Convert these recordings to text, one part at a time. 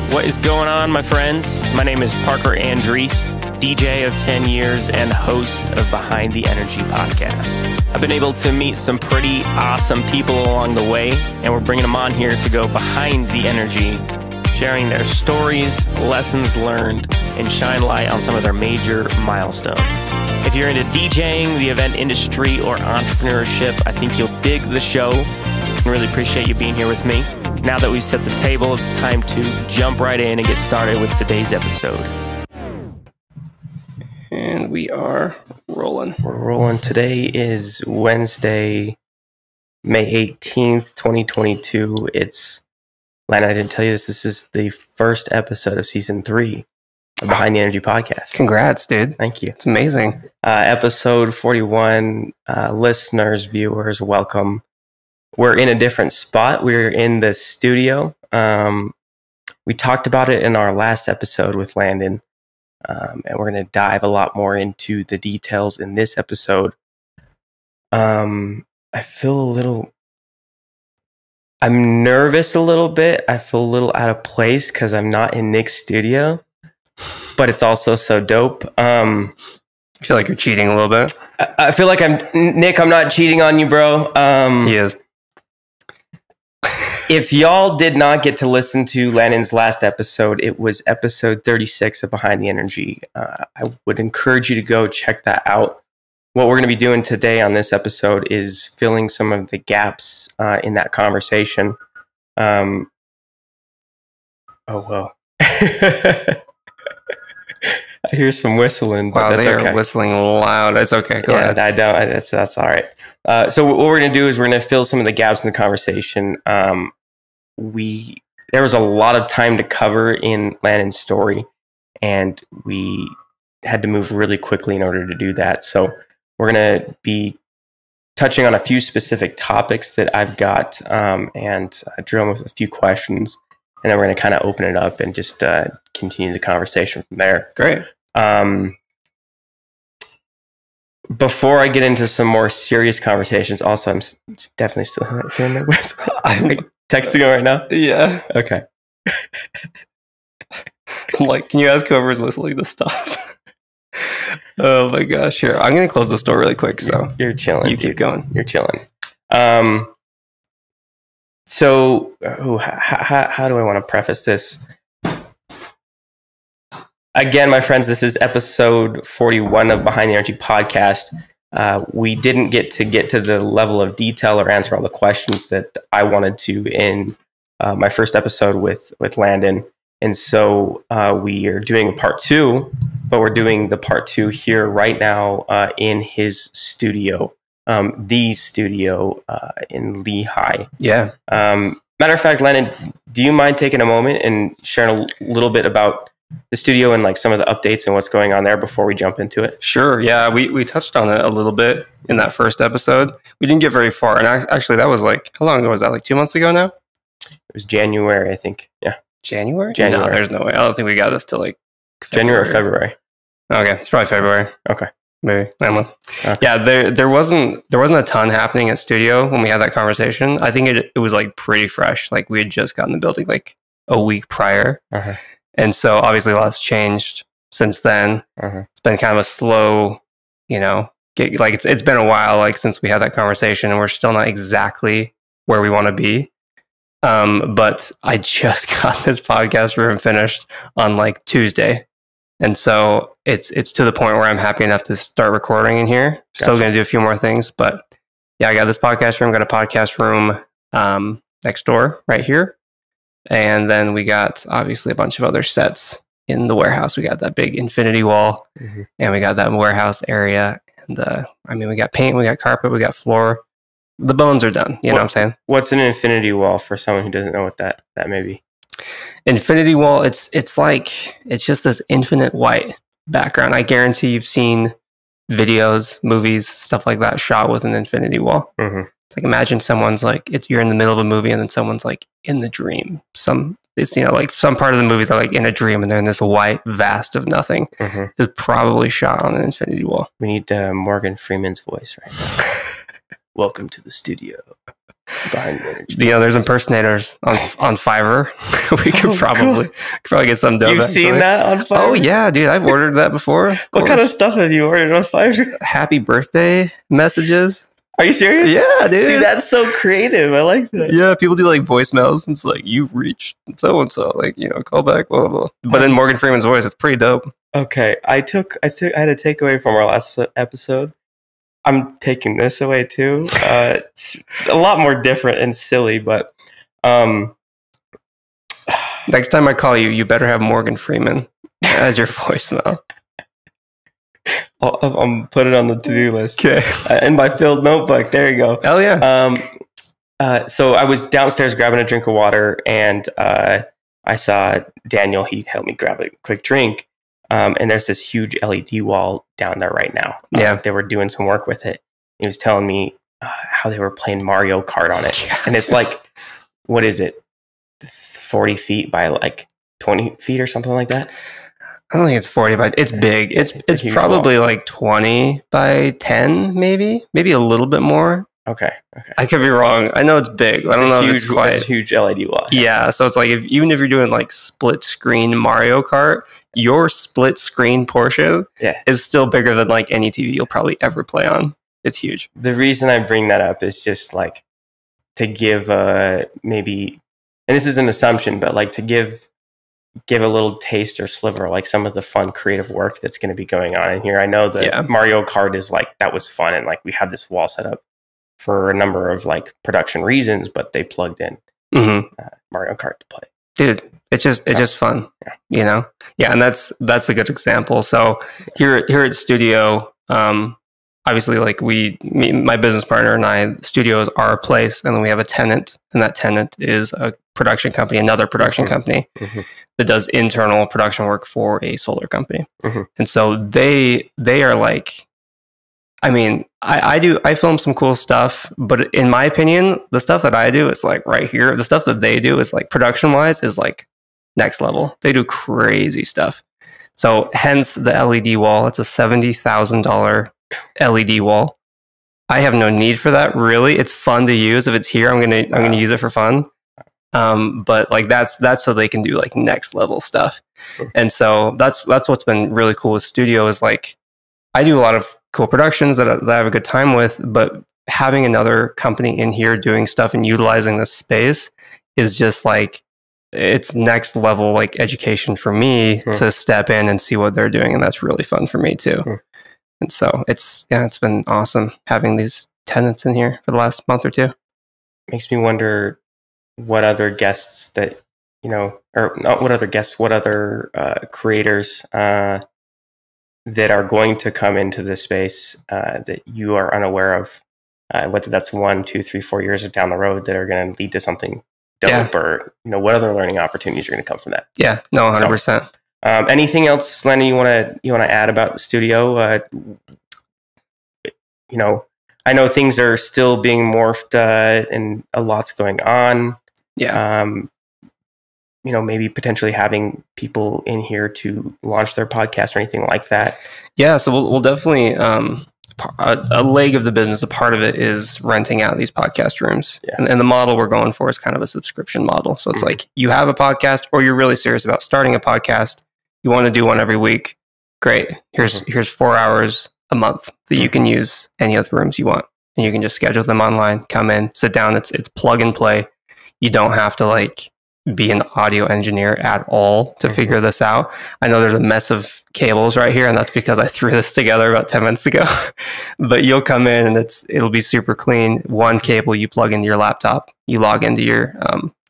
What is going on, my friends? My name is Parker Andriese, DJ of 10 years and host of Behind the Energy podcast. I've been able to meet some pretty awesome people along the way, and we're bringing them on here to go behind the energy, sharing their stories, lessons learned, and shine light on some of their major milestones. If you're into DJing, the event industry, or entrepreneurship, I think you'll dig the show. I really appreciate you being here with me. Now that we've set the table, it's time to jump right in and get started with today's episode. And we are rolling. We're rolling. Today is Wednesday, May 18th, 2022. It's, Landon, I didn't tell you this. This is the first episode of season 3 of Behind the Energy podcast. Congrats, dude. Thank you. It's amazing. Episode 41, listeners, viewers, welcome. We're in a different spot. We're in the studio. We talked about it in our last episode with Landon, and we're going to dive a lot more into the details in this episode. I feel I'm nervous a little bit. I feel a little out of place because I'm not in Nick's studio, but it's also so dope. I feel like you're cheating a little bit. I feel like Nick, I'm not cheating on you, bro. He is. If y'all did not get to listen to Landon's last episode, it was episode 36 of Behind the Energy. I would encourage you to go check that out. What we're going to be doing today on this episode is filling some of the gaps in that conversation. Oh, well. I hear some whistling, but wow, that's okay. They are whistling loud. That's okay. Go ahead. I don't. That's all right. So what we're going to do is we're going to fill some of the gaps in the conversation. There was a lot of time to cover in Landon's story, and we had to move really quickly in order to do that. So we're going to be touching on a few specific topics that I've got, and drill with a few questions, and then we're going to kind of open it up and just continue the conversation from there. Great. Before I get into some more serious conversations, also, I'm definitely still hearing the whistle. I'm texting him right now? Yeah. Okay. I'm like, can you ask whoever's whistling to stop? Oh my gosh. Here, I'm going to close this door really quick. So you're chilling. You keep going. You're chilling. So, how do I want to preface this? Again, my friends, this is episode 41 of Behind the Energy podcast. We didn't get to the level of detail or answer all the questions that I wanted to in my first episode with Landon. And so we are doing a part 2, but we're doing the part 2 here right now in his studio, the studio in Lehigh. Yeah. Matter of fact, Landon, do you mind taking a moment and sharing a little bit about the studio and like some of the updates and what's going on there before we jump into it? Sure. Yeah. We touched on it a little bit in that first episode. We didn't get very far. And actually that was like, how long ago was that? Like 2 months ago now? It was January, I think. Yeah. January? January. No, there's no way. I don't think we got this till like January or February. Okay. It's probably February. Okay. Maybe. I don't know. Okay. Yeah. There wasn't a ton happening at studio when we had that conversation. I think it was like pretty fresh. Like we had just gotten the building like a week prior. Uh-huh. And so obviously a lot's changed since then. Uh-huh. It's been kind of a slow, it's been a while like since we had that conversation, and we're still not exactly where we want to be. But I just got this podcast room finished on like Tuesday. And so it's to the point where I'm happy enough to start recording in here. Still going to do a few more things, but yeah, I got this podcast room, got a podcast room next door right here. And then we got obviously a bunch of other sets in the warehouse. We got that big infinity wall, and we got that warehouse area. And we got paint, we got carpet, we got floor. The bones are done. You know what I'm saying? What's an infinity wall for someone who doesn't know what that may be? Infinity wall, it's just this infinite white background. I guarantee you've seen videos, movies, stuff like that shot with an infinity wall. Mm-hmm. It's like, imagine someone's like, you're in the middle of a movie and then someone's like in the dream. It's like some part of the movies are like in a dream and they're in this white vast of nothing. Mm-hmm. It's probably shot on an infinity wall. We need Morgan Freeman's voice right now. Welcome to the studio. Behind the energy. You know, there's impersonators on Fiverr. We could probably get some dope. You've seen that on Fiverr? Oh yeah, dude, I've ordered that before. What kind of stuff have you ordered on Fiverr? Happy birthday messages. Are you serious? Yeah, dude. Dude, that's so creative. I like that. Yeah, people do like voicemails. It's like, you've reached so and so, like, you know, call back, blah blah blah. But in Morgan Freeman's voice, it's pretty dope. Okay, I had a takeaway from our last episode. I'm taking this away too. It's a lot more different and silly, but next time I call you, you better have Morgan Freeman as your voicemail. I'm putting it on the to-do list. Okay. In my filled notebook. There you go. Hell yeah. So I was downstairs grabbing a drink of water, and I saw Daniel. He helped me grab a quick drink. And there's this huge LED wall down there right now. Yeah. They were doing some work with it. He was telling me how they were playing Mario Kart on it. And it's like, what is it? 40 feet by like 20 feet or something like that? I don't think it's 40, but it's big. It's probably wall. Like 20 by 10, maybe a little bit more. Okay. I could be wrong. I know it's big. I don't know if it's quite. It's a huge LED wall. Yeah. So it's like, even if you're doing like split screen Mario Kart, your split screen portion is still bigger than like any TV you'll probably ever play on. It's huge. The reason I bring that up is just like to give maybe, and this is an assumption, but like to give a little taste or sliver, like some of the fun creative work that's going to be going on in here. I know that Mario Kart is like, that was fun. And like, we had this wall set up for a number of like production reasons, but they plugged in Mario Kart to play. Dude, it's just fun, you know? Yeah. And that's a good example. So here at STUDIIO, obviously, like my business partner and I, STUDIIO is our place, and then we have a tenant, and that tenant is a production company, another production company that does internal production work for a solar company. And so they are like, I mean, I film some cool stuff, but in my opinion, the stuff that I do is like right here. The stuff that they do is like production wise is like next level. They do crazy stuff. So hence the LED wall. It's a $70,000 LED wall. I have no need for that, really. It's fun to use. If it's here, I'm gonna use it for fun. But like that's so they can do like next level stuff. And so that's what's been really cool with STUDIIO is like, I do a lot of cool productions that I have a good time with, but having another company in here doing stuff and utilizing this space is just like, it's next level like education for me to step in and see what they're doing. And that's really fun for me too. And so it's been awesome having these tenants in here for the last month or two. Makes me wonder what other guests that, you know, or not what other guests, what other creators that are going to come into this space that you are unaware of, whether that's 1, 2, 3, 4 years down the road that are going to lead to something dope, or, you know, what other learning opportunities are going to come from that. Yeah, no, 100%. So, anything else, Landon, you want to add about the STUDIIO? You know, I know things are still being morphed and a lot's going on. Yeah. You know, maybe potentially having people in here to launch their podcast or anything like that. Yeah. So we'll definitely, a leg of the business, a part of it is renting out these podcast rooms. Yeah. And the model we're going for is kind of a subscription model. So it's like you have a podcast or you're really serious about starting a podcast. You want to do one every week. Great. Here's 4 hours a month that you can use any of the rooms you want. And you can just schedule them online, come in, sit down. It's plug and play. You don't have to like be an audio engineer at all to figure this out. I know there's a mess of cables right here, and that's because I threw this together about 10 minutes ago. But you'll come in and it'll be super clean. One cable you plug into your laptop, you log into your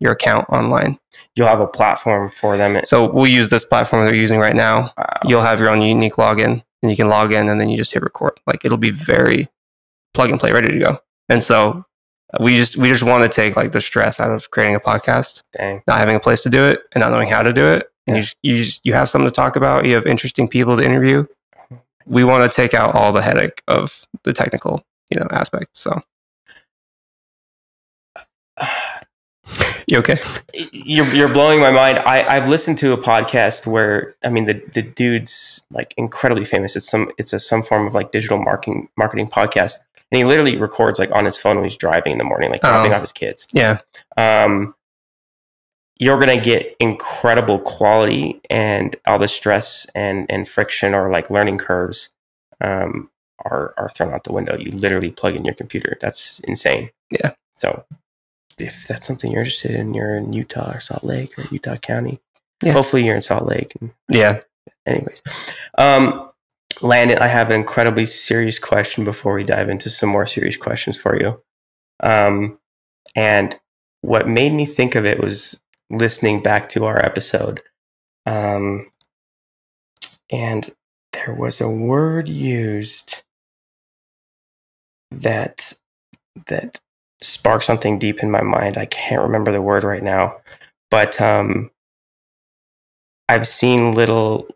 account online. You'll have a platform for them. So we'll use this platform that we're using right now. Wow. You'll have your own unique login, and you can log in and then you just hit record. Like it'll be very plug and play, ready to go. And so we just want to take like the stress out of creating a podcast. Dang. Not having a place to do it and not knowing how to do it. And you have something to talk about. You have interesting people to interview. We want to take out all the headache of the technical, you know, aspect. So you okay? You're blowing my mind. I've listened to a podcast where, I mean, the dude's like incredibly famous. It's some form of like digital marketing podcast. and he literally records like on his phone when he's driving in the morning, like dropping off his kids. Yeah. You're going to get incredible quality, and all the stress and friction or like learning curves are thrown out the window. You literally plug in your computer. That's insane. Yeah. So if that's something you're interested in, you're in Utah or Salt Lake or Utah County. Yeah. Hopefully you're in Salt Lake. Yeah. Anyways. Landon, I have an incredibly serious question before we dive into some more serious questions for you. And what made me think of it was listening back to our episode. And there was a word used that sparked something deep in my mind. I can't remember the word right now, but I've seen little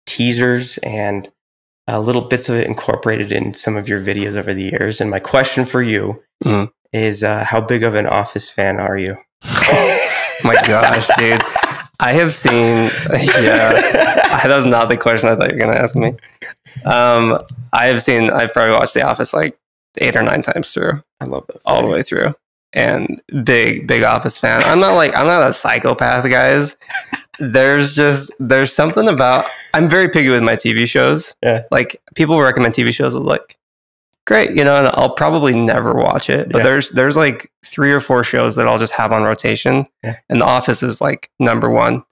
teasers and little bits of it incorporated in some of your videos over the years. And my question for you is, how big of an Office fan are you? My gosh, dude. I have seen, that was not the question I thought you were going to ask me. I've probably watched The Office like 8 or 9 times through. I love that. All the way through. And big Office fan. I'm not a psychopath, guys. There's something about, I'm very picky with my TV shows. Yeah. Like people recommend TV shows of like, great, and I'll probably never watch it. But there's like 3 or 4 shows that I'll just have on rotation. Yeah. And The Office is like number 1.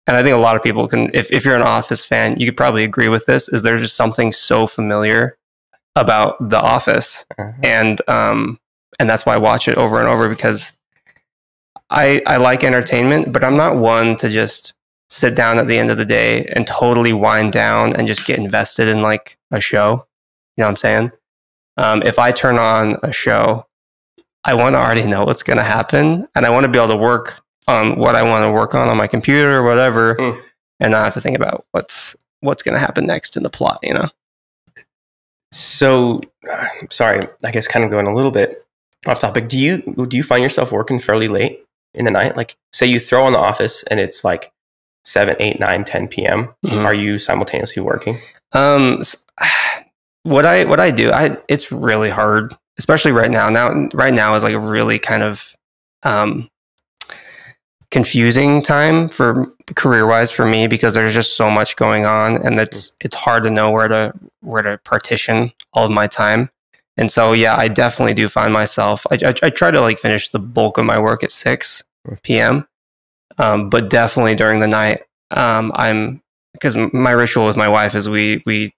And I think a lot of people can, if you're an Office fan, you could probably agree with this, is there's just something so familiar about The Office. And that's why I watch it over and over, because I like entertainment, but I'm not one to just sit down at the end of the day and totally wind down and just get invested in like a show. You know what I'm saying? If I turn on a show, I want to already know what's going to happen, and I want to be able to work on what I want to work on my computer or whatever, and not have to think about what's going to happen next in the plot, So, sorry, I guess kind of going a little bit off topic. Do you find yourself working fairly late in the night? Like, say you throw on The Office and it's like 7, 8, 9, 10 p.m. Are you simultaneously working? What I do, it's really hard, especially right now. Right now is like a really kind of confusing time for career-wise for me, because there's just so much going on, and it's hard to know where to partition all of my time. And so, yeah, I definitely do find myself, I try to like finish the bulk of my work at 6 p.m. But definitely during the night, because my ritual with my wife is we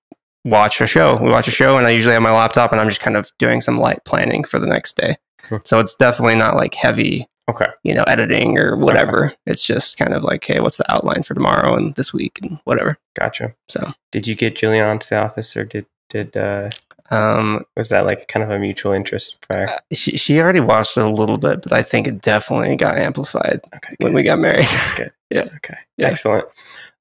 watch a show. We watch a show, and I usually have my laptop, and I'm just kind of doing some light planning for the next day. So it's definitely not like heavy, editing or whatever. It's just kind of like, hey, what's the outline for tomorrow and this week and whatever. Gotcha. So did you get Julian onto The Office, or did was that like kind of a mutual interest prior? She already watched it a little bit, but I think it definitely got amplified when we got married. Good. Yeah. Okay. Yeah. Excellent.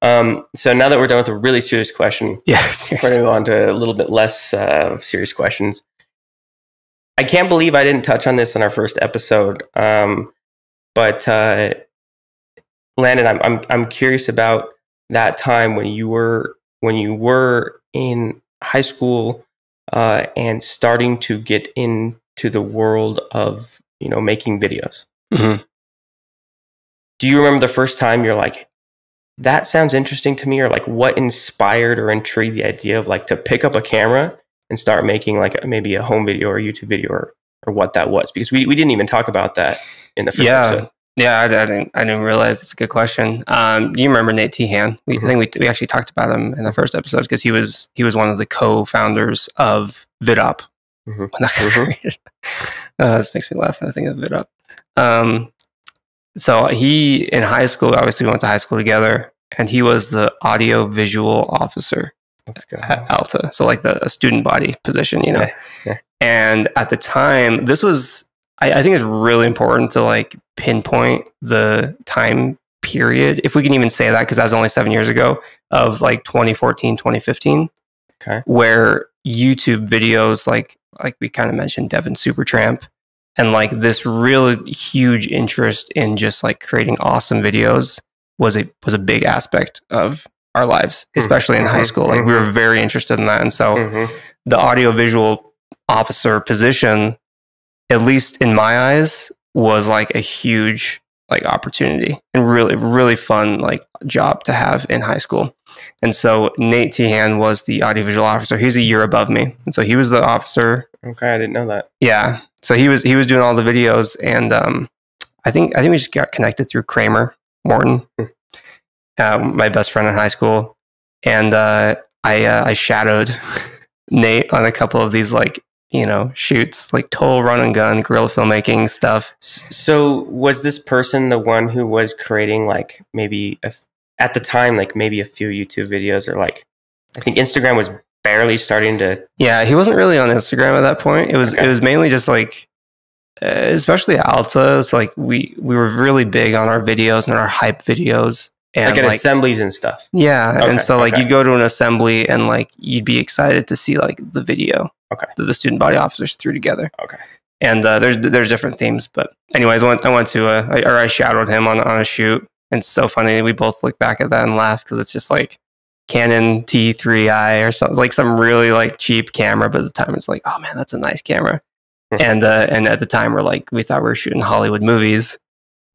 So now that we're done with a really serious question, we're going to go on to a little bit less serious questions. I can't believe I didn't touch on this in our first episode, but Landon, I'm curious about that time when you were in high school and starting to get into the world of making videos. Do you remember the first time you're like, that sounds interesting to me, or like what inspired or intrigued the idea of like to pick up a camera and start making like maybe a home video or a YouTube video, or what that was? Because we didn't even talk about that in the first episode. Yeah, I didn't realize. It's a good question. You remember Nate Tehan? I think we actually talked about him in the first episode, because he was one of the co-founders of VidUp. This makes me laugh when I think of VidUp. So he, in high school, obviously we went to high school together, and he was the audio visual officer at Alta. So like a student body position, Yeah. And at the time, this was, I think it's really important to like pinpoint the time period, if we can even say that, because that was only 7 years ago, of like 2014, 2015, where YouTube videos, like we kind of mentioned, Devin Supertramp, and like this really huge interest in just like creating awesome videos was a big aspect of our lives, especially in high school. Like we were very interested in that. And so the audiovisual officer position, at least in my eyes, was like a huge like opportunity and really, really fun like job to have in high school. And so Nate Tehan was the audiovisual officer. He's a year above me. And so he was the officer. Okay, I didn't know that. Yeah. So he was doing all the videos, and I think we just got connected through Kramer Morton, my best friend in high school. And I shadowed Nate on a couple of these like, you know, shoots, like total run and gun guerrilla filmmaking stuff. So was this person the one who was creating like maybe at the time, like maybe a few YouTube videos, or like, I think Instagram was barely starting to. Yeah, he wasn't really on Instagram at that point. It was mainly just like, especially Alta. It's like we were really big on our videos and our hype videos. And like at assemblies and stuff. Yeah. Okay, and so like you'd go to an assembly and like you'd be excited to see like the video that the student body officers threw together. Okay. And there's different themes. But anyways, I went to I shadowed him on a shoot. And it's so funny. We both look back at that and laugh because it's just like Canon T3i or something, like some really like cheap camera. But at the time it's like, oh man, that's a nice camera. And at the time we thought we were shooting Hollywood movies.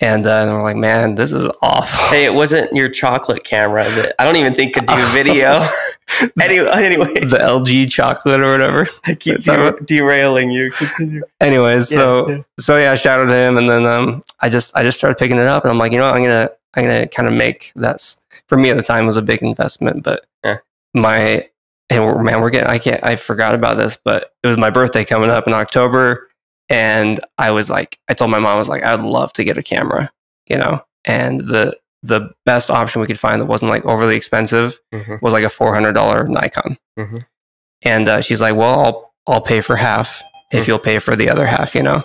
And we're like, man, this is awful. Hey, it wasn't your chocolate camera that I don't even think could do video. Anyway, the LG chocolate or whatever. I keep derailing you. Continue. Anyways, I shadowed him, and then I just started picking it up, and I'm like, you know what, I'm gonna kind of make that. For me at the time, was a big investment, but I forgot about this, but it was my birthday coming up in October. And I told my mom, I was like, I'd love to get a camera, you know, and the best option we could find that wasn't like overly expensive was like a $400 Nikon. And she's like, well, I'll pay for half if you'll pay for the other half, you know?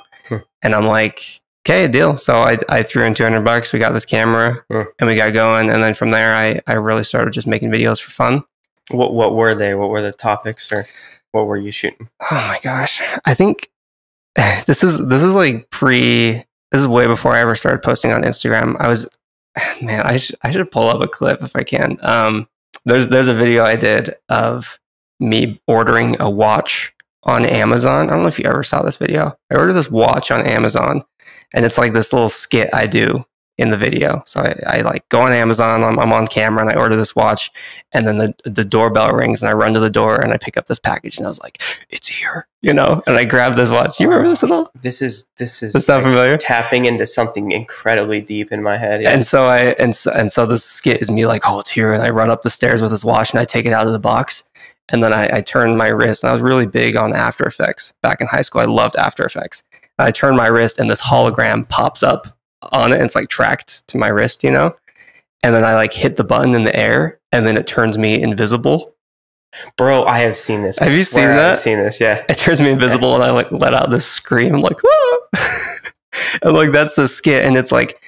And I'm like, okay, deal. So I threw in $200. We got this camera and we got going. And then from there, I really started just making videos for fun. What were they? What were the topics, or what were you shooting? Oh my gosh. I think this is like this is way before I ever started posting on Instagram. I should pull up a clip if I can. There's a video I did of me ordering a watch on Amazon. I don't know if you ever saw this video. I ordered this watch on Amazon, and it's like this little skit I do in the video. So I like go on Amazon, I'm on camera, and I order this watch, and then the doorbell rings, and I run to the door and I pick up this package, and I was like, it's here, you know, and I grab this watch. You remember this at all? This is sound familiar? Tapping into something incredibly deep in my head. Yeah. And so so this skit is me like, oh, it's here. And I run up the stairs with this watch and I take it out of the box. And then I turn my wrist, and I was really big on After Effects back in high school. I loved After Effects. I turn my wrist and this hologram pops up on it, and it's like tracked to my wrist, you know? And then I like hit the button in the air, and then it turns me invisible. Bro, I have seen this. Have you seen that? I've seen this, yeah. It turns me invisible, and I like let out this scream. I'm like, whoa! And like that's the skit. And it's like,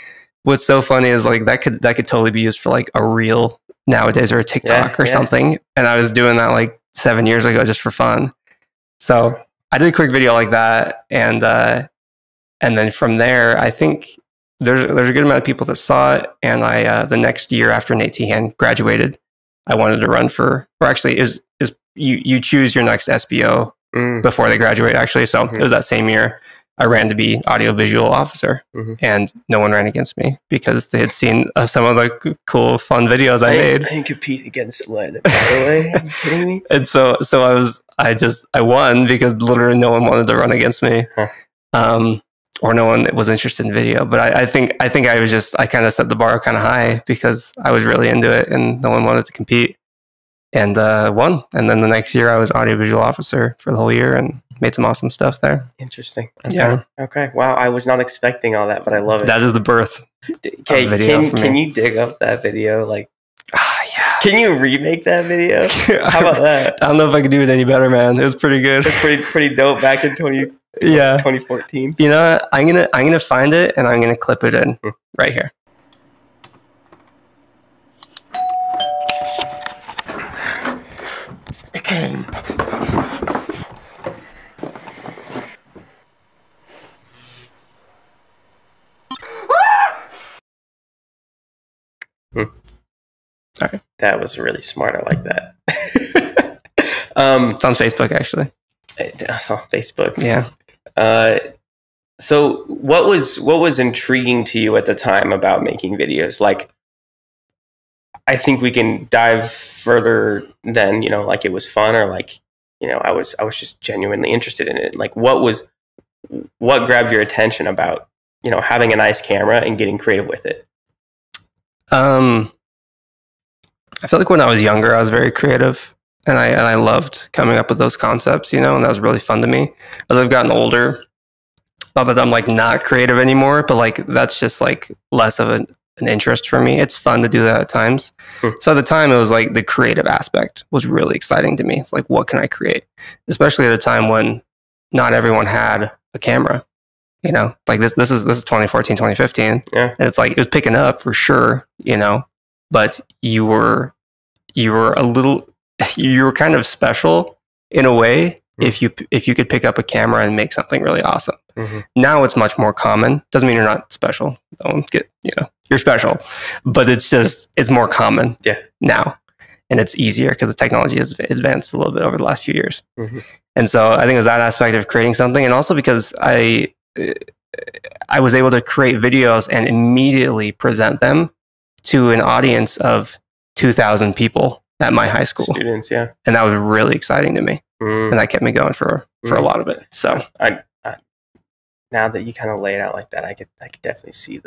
what's so funny is like that could totally be used for like a reel nowadays, or a TikTok or something. And I was doing that like 7 years ago just for fun. So I did a quick video like that, and then from there, I think there's a good amount of people that saw it. And I the next year after Nate Tehan graduated, I wanted to run for, or actually is you choose your next SBO before they graduate, actually. So it was that same year I ran to be audiovisual officer, and no one ran against me because they had seen some of the cool, fun videos I made. I didn't compete against Landon, by the way. Are you kidding me? And so I won because literally no one wanted to run against me. Or no one was interested in video. But I think I kind of set the bar kind of high because I was really into it and no one wanted to compete, and won. And then the next year I was audiovisual officer for the whole year and made some awesome stuff there. Interesting. Okay. Yeah. Okay. Wow. I was not expecting all that, but I love it. That is the birth. Okay. Can you dig up that video? Like, yeah. Can you remake that video? How about that? I don't know if I could do it any better, man. It was pretty good. It's pretty dope back in 2014. You know what? I'm gonna find it and I'm gonna clip it in right here. It came. All right. That was really smart. I like that. It's on Facebook, actually. It's on Facebook. Yeah. So what was intriguing to you at the time about making videos? Like, I think we can dive further than, you know, like it was fun, or like, you know, I was just genuinely interested in it. Like, what grabbed your attention about, you know, having a nice camera and getting creative with it? I feel like when I was younger, I was very creative, and I loved coming up with those concepts, you know, and that was really fun to me. As I've gotten older, not that I'm like not creative anymore, but like that's just like less of an interest for me. It's fun to do that at times. So at the time, it was like the creative aspect was really exciting to me. It's like, what can I create? Especially at a time when not everyone had a camera. You know, like this is 2014, 2015. Yeah. And it's like, it was picking up for sure, you know, but you were kind of special in a way if you could pick up a camera and make something really awesome. Now it's much more common. Doesn't mean you're not special. Don't get, you know, you're special, but it's more common now, and it's easier because the technology has advanced a little bit over the last few years. And so I think it was that aspect of creating something, and also because I was able to create videos and immediately present them to an audience of 2,000 people at my high school. Students, yeah. And that was really exciting to me. And that kept me going for a lot of it. So I now that you kind of lay it out like that, I could definitely see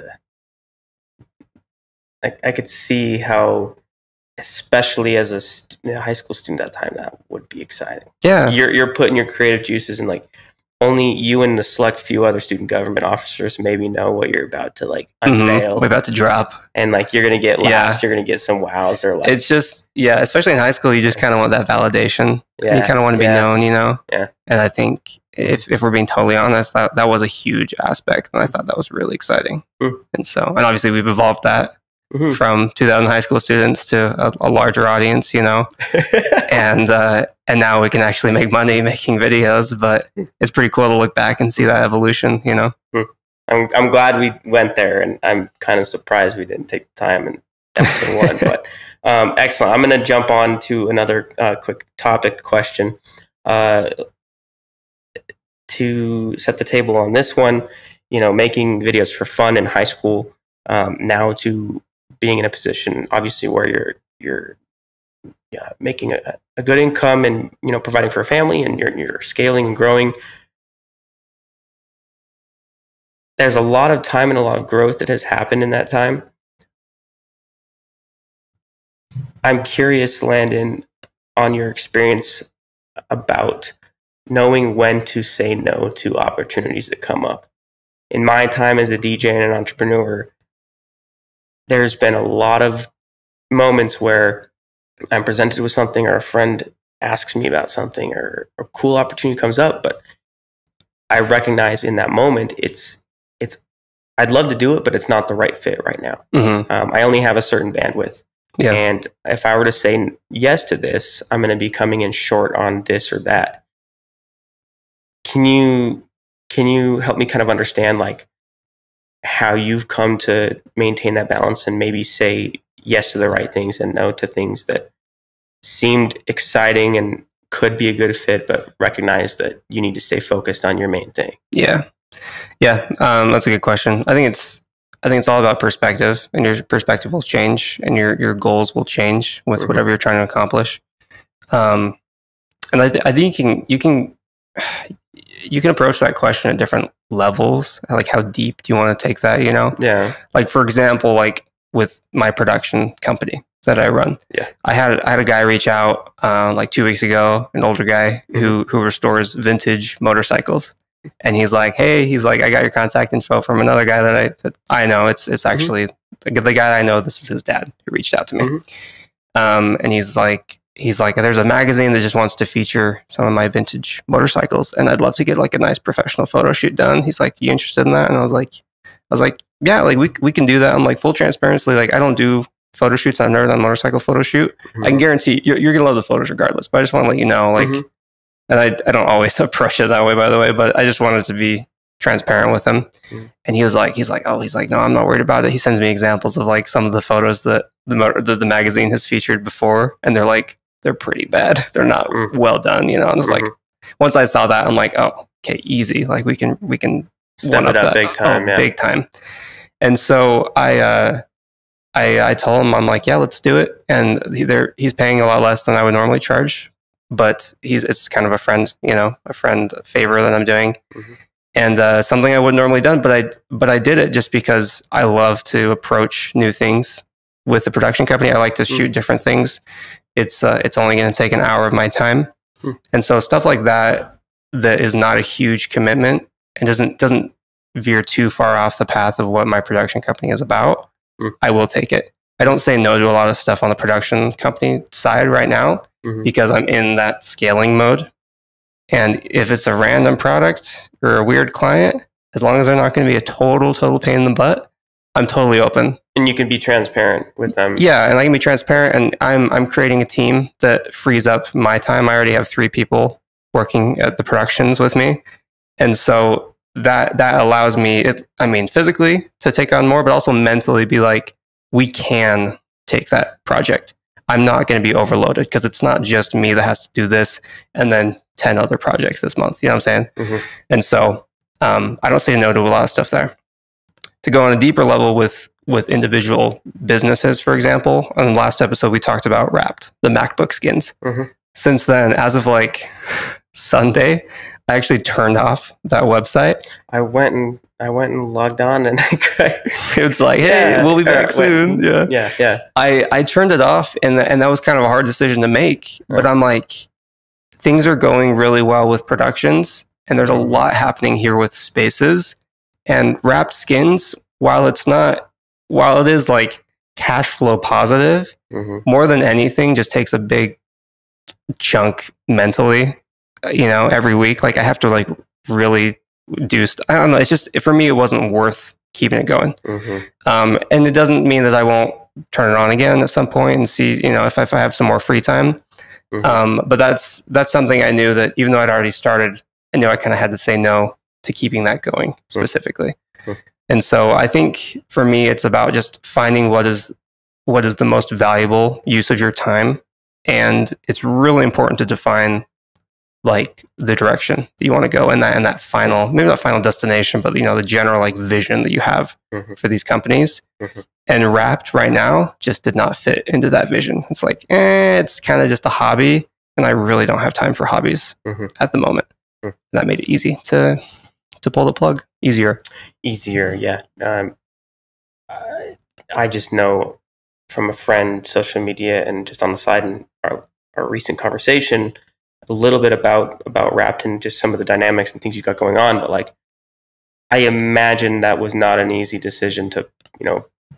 I could see how, especially as a high school student at that time, that would be exciting. Yeah. You're putting your creative juices in, like, only you and the select few other student government officers maybe know what you're about to like unveil. We're about to drop. And like, you're going to get laughs, you're going to get some wows, or like, it's just, especially in high school, you just kind of want that validation. Yeah. You kind of want to be known, you know? Yeah. And I think if we're being totally honest, that was a huge aspect. And I thought that was really exciting. And so, and obviously we've evolved that from 2,000 high school students to a larger audience, you know, and now we can actually make money making videos, but it's pretty cool to look back and see that evolution, you know. I'm glad we went there, and I'm kind of surprised we didn't take the time and episode one, but excellent. I'm going to jump on to another quick topic question to set the table on this one. You know, making videos for fun in high school, now to being in a position, obviously, where you're making a good income and, you know, providing for a family, and you're scaling and growing. There's a lot of time and a lot of growth that has happened in that time. I'm curious, Landon, on your experience about knowing when to say no to opportunities that come up. In my time as a DJ and an entrepreneur, there's been a lot of moments where I'm presented with something, or a friend asks me about something, or a cool opportunity comes up, but I recognize in that moment I'd love to do it, but it's not the right fit right now. I only have a certain bandwidth. Yeah. And if I were to say yes to this, I'm going to be coming in short on this or that. Can you help me kind of understand, like, how you've come to maintain that balance and maybe say yes to the right things and no to things that seemed exciting and could be a good fit, but recognize that you need to stay focused on your main thing? Yeah. That's a good question. I think it's all about perspective, and your perspective will change, and your goals will change with whatever you're trying to accomplish. And I think you can approach that question at different levels. Like, how deep do you want to take that, you know? Yeah. Like, for example, like with my production company that I run. Yeah. I had a guy reach out like 2 weeks ago, an older guy who restores vintage motorcycles. And he's like, hey, I got your contact info from another guy that I know. It's actually the guy I know. This is his dad who reached out to me. And he's like, there's a magazine that just wants to feature some of my vintage motorcycles, and I'd love to get like a nice professional photo shoot done. He's like, you interested in that? And I was like, yeah, like we can do that. I'm like, full transparency, like I don't do photo shoots. I've never done a motorcycle photo shoot. I can guarantee you're gonna love the photos regardless. But I just want to let you know, like, and I don't always approach it that way, by the way, but I just wanted to be transparent with him. And he's like, no, I'm not worried about it. He sends me examples of like some of the photos that the magazine has featured before, and they're pretty bad. They're not well done, you know. And it's like, once I saw that, I'm like, oh, okay, easy. Like we can step it up big time, big time. And so I told him, I'm like, yeah, let's do it. And he's paying a lot less than I would normally charge, but it's kind of a friend favor that I'm doing. And something I wouldn't normally done, but I did it just because I love to approach new things with the production company. I like to shoot different things. It's only going to take an hour of my time. And so stuff like that is not a huge commitment and doesn't veer too far off the path of what my production company is about. I will take it. I don't say no to a lot of stuff on the production company side right now because I'm in that scaling mode. And if it's a random product or a weird client, as long as they're not going to be a total pain in the butt, I'm totally open. And you can be transparent with them. Yeah, and I can be transparent, and I'm creating a team that frees up my time. I already have 3 people working at the productions with me. And so that allows me, physically to take on more, but also mentally be like, we can take that project. I'm not going to be overloaded because it's not just me that has to do this and then 10 other projects this month. You know what I'm saying? And so I don't say no to a lot of stuff there. To go on a deeper level with individual businesses, for example, on the last episode, we talked about Wrapped, the MacBook skins. Since then, as of like Sunday, I actually turned off that website. I went and logged on, and it's like, hey, we'll be back soon. Yeah. I turned it off, and that was kind of a hard decision to make. But I'm like, things are going really well with productions, and there's a lot happening here with spaces. And Wrapped skins, while it is like cash flow positive, more than anything, just takes a big chunk mentally, every week. Like I have to like really I don't know. It's just, for me, it wasn't worth keeping it going. And it doesn't mean that I won't turn it on again at some point and see, if I have some more free time. But that's something I knew that even though I'd already started, I knew I kind of had to say no to keeping that going specifically. And so I think for me, it's about just finding what is the most valuable use of your time. And it's really important to define like the direction that you want to go and that final, maybe not final destination, but the general like vision that you have for these companies. And Wrapped right now just did not fit into that vision. It's like, it's kind of just a hobby, and I really don't have time for hobbies at the moment. That made it easy to pull the plug. Easier, yeah. I just know from a friend, social media, and just on the side in our recent conversation, a little bit about Wrapped and just some of the dynamics and things you got going on. But like, I imagine that was not an easy decision to,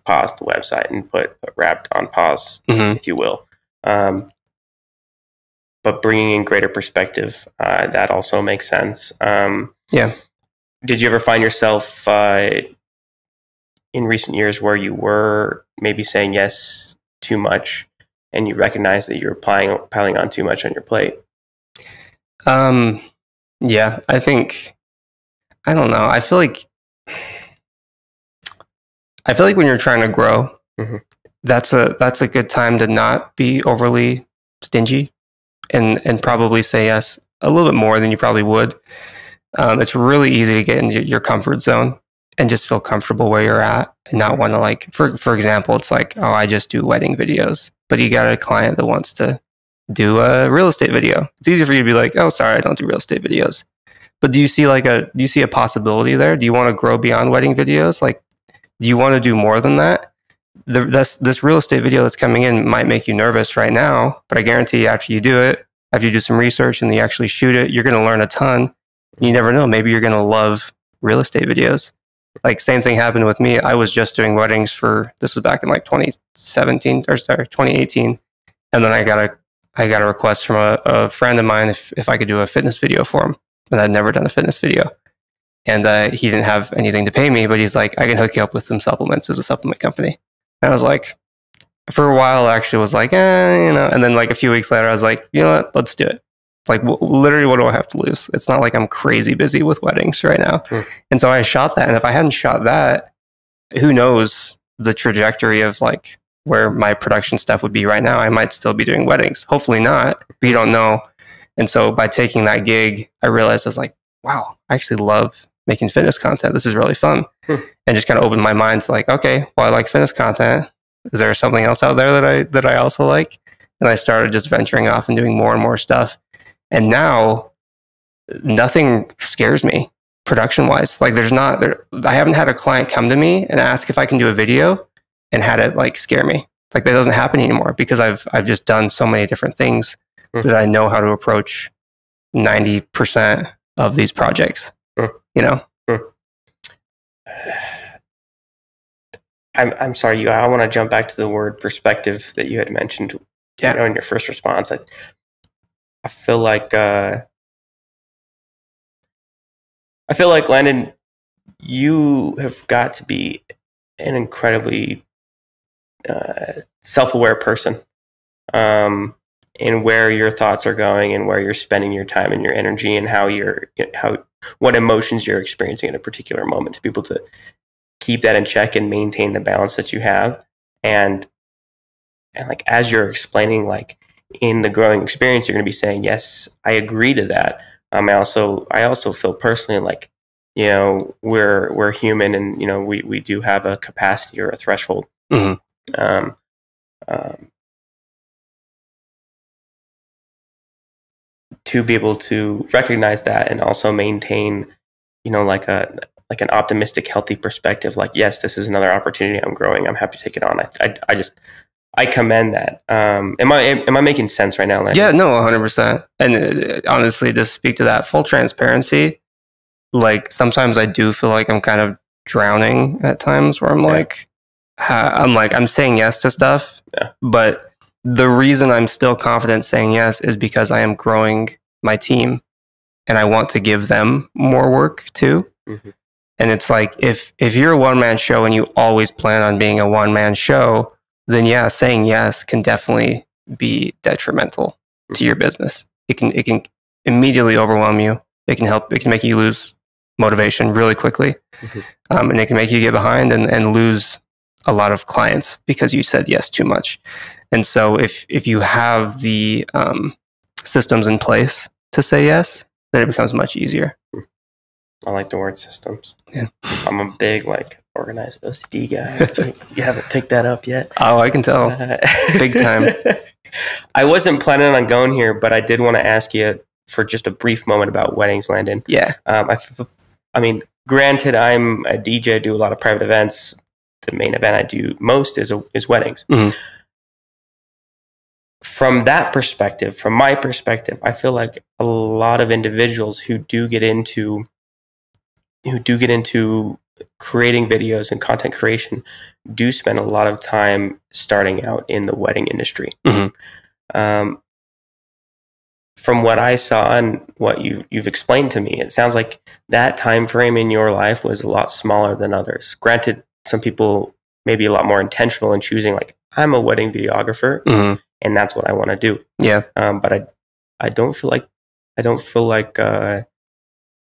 pause the website and put Wrapped on pause, if you will. But bringing in greater perspective, that also makes sense. Yeah. Did you ever find yourself in recent years where you were maybe saying yes too much and you recognize that you're piling on too much on your plate? Yeah, I don't know. I feel like when you're trying to grow, that's a good time to not be overly stingy and probably say yes a little bit more than you probably would. It's really easy to get into your comfort zone and just feel comfortable where you're at and not want to like, for example, it's like, oh, I just do wedding videos, but you got a client that wants to do a real estate video. It's easy for you to be like, oh, sorry, I don't do real estate videos. But do you see a possibility there? Do you want to grow beyond wedding videos? Like, do you want to do more than that? This real estate video that's coming in might make you nervous right now, but I guarantee after you do it, after you do some research and you actually shoot it, you're going to learn a ton. You never know. Maybe you're going to love real estate videos. Like same thing happened with me. I was just doing weddings this was back in like 2018. And then I got a request from a friend of mine if I could do a fitness video for him. And I'd never done a fitness video. And he didn't have anything to pay me, but he's like, I can hook you up with some supplements. There's a supplement company. And I was like, for a while, I actually was like, and then like a few weeks later, I was like, you know what, let's do it. Like literally, what do I have to lose? It's not like I'm crazy busy with weddings right now. And so I shot that. And if I hadn't shot that, who knows the trajectory of like where my production stuff would be right now. I might still be doing weddings. Hopefully not. But you don't know. And so by taking that gig, I realized I was like, wow, I actually love making fitness content. This is really fun. And just kind of opened my mind to like, okay, well, I like fitness content. Is there something else out there that I also like? And I started just venturing off and doing more and more stuff. And now nothing scares me production wise. Like I haven't had a client come to me and ask if I can do a video and had it like scare me. Like that doesn't happen anymore because I've just done so many different things that I know how to approach 90% of these projects, you know? I'm sorry, I want to jump back to the word perspective that you had mentioned in your first response. I feel like Landon, you have got to be an incredibly self-aware person in where your thoughts are going and where you're spending your time and your energy and what emotions you're experiencing at a particular moment, to be able to keep that in check and maintain the balance that you have. And like, as you're explaining, like in the growing experience, you're going to be saying, yes, I agree to that. I also feel personally like, you know, we're human, and, you know, we do have a capacity or a threshold. To be able to recognize that and also maintain, you know, like an optimistic, healthy perspective. Like, yes, this is another opportunity. I'm growing. I'm happy to take it on. I commend that. Am I making sense right now, Landon? Yeah, no, 100%. And honestly, to speak to that, full transparency, like sometimes I do feel like I'm kind of drowning at times where I'm saying yes to stuff, but the reason I'm still confident saying yes is because I am growing my team and I want to give them more work too. And it's like, if you're a one-man show and you always plan on being a one-man show, then yeah, saying yes can definitely be detrimental to your business. It can immediately overwhelm you. It can make you lose motivation really quickly. And it can make you get behind and lose a lot of clients because you said yes too much. And so if you have the systems in place to say yes, then it becomes much easier. I like the word systems. Yeah. I'm a big, like, organized OCD guy. You haven't picked that up yet. Oh, I can tell. Big time. I wasn't planning on going here, but I did want to ask you for just a brief moment about weddings, Landon. Yeah. I mean, granted, I'm a DJ, do a lot of private events. The main event I do most is weddings. From that perspective, from my perspective, I feel like a lot of individuals who do get into creating videos and content creation do spend a lot of time starting out in the wedding industry. From what I saw and what you've explained to me, it sounds like that time frame in your life was a lot smaller than others. Granted, some people may be a lot more intentional in choosing, like, I'm a wedding videographer and that's what I want to do. Yeah. But I don't feel like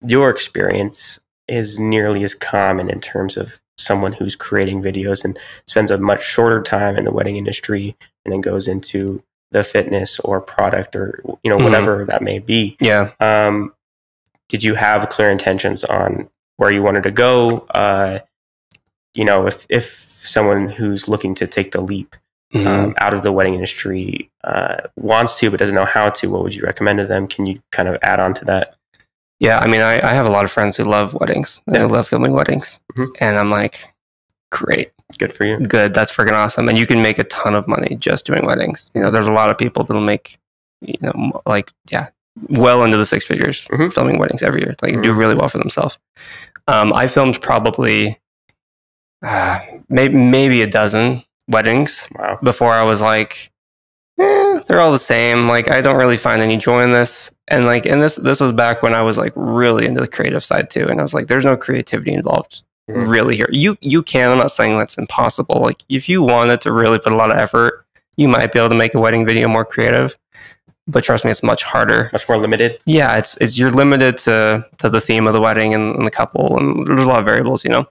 your experience is nearly as common in terms of someone who's creating videos and spends a much shorter time in the wedding industry and then goes into the fitness or product or, you know, whatever that may be. Yeah. Did you have clear intentions on where you wanted to go? You know, if someone who's looking to take the leap out of the wedding industry wants to but doesn't know how to, what would you recommend to them? Can you kind of add on to that? Yeah, I mean, I have a lot of friends who love weddings. They love filming weddings. And I'm like, great. Good for you. Good. That's freaking awesome. And you can make a ton of money just doing weddings. You know, there's a lot of people that'll make, you know, like, well into the six figures filming weddings every year. Like, do really well for themselves. I filmed probably maybe a dozen weddings before I was like, they're all the same. Like, I don't really find any joy in this. And like, and this was back when I was like really into the creative side too. And I was like, there's no creativity involved really here. You can, I'm not saying that's impossible. Like, if you wanted to really put a lot of effort, you might be able to make a wedding video more creative. but trust me, it's much harder. Much more limited. Yeah, it's you're limited to the theme of the wedding and the couple, and there's a lot of variables, you know.